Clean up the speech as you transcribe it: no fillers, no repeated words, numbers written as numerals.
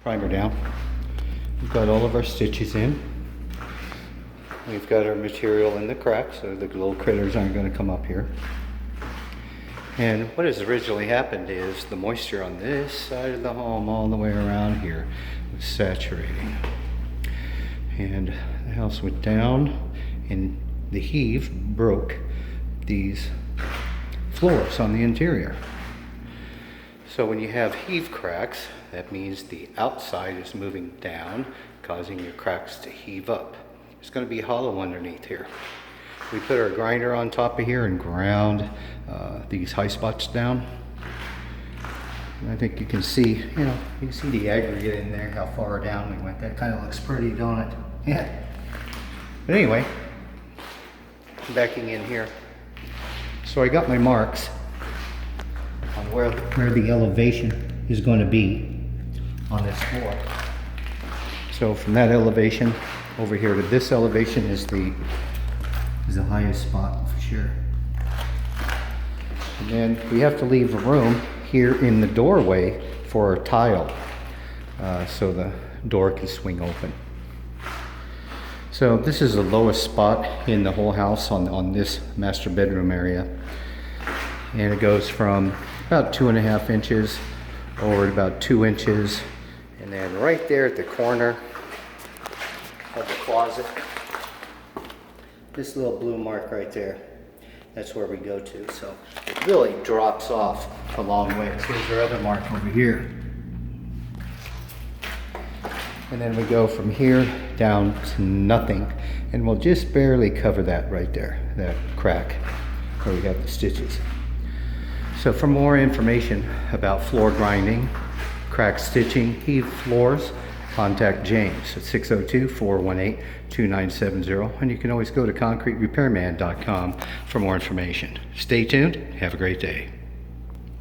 primer down. We've got all of our stitches in. We've got our material in the crack so the little critters aren't going to come up here. And what has originally happened is the moisture on this side of the home all the way around here was saturating. And the house went down and the heave broke these floors on the interior. So when you have heave cracks, that means the outside is moving down, causing your cracks to heave up. It's going to be hollow underneath here. We put our grinder on top of here and ground these high spots down. And I think you can see, you can see the aggregate in there, how far down we went. That kind of looks pretty, don't it? Yeah. But anyway, backing in here. So I got my marks on where the elevation is going to be on this floor. So from that elevation over here to this elevation is the highest spot for sure. And then we have to leave a room here in the doorway for a tile so the door can swing open. So this is the lowest spot in the whole house on this master bedroom area. And it goes from about 2.5 inches over to about 2 inches. And then right there at the corner of the closet, this little blue mark right there, that's where we go to. So it really drops off a long way. So here's our other mark over here. And then we go from here down to nothing. And we'll just barely cover that right there, that crack where we got the stitches. So for more information about floor grinding, crack stitching, heave floors, contact James at 602-418-2970. And you can always go to concreterepairman.com for more information. Stay tuned. Have a great day.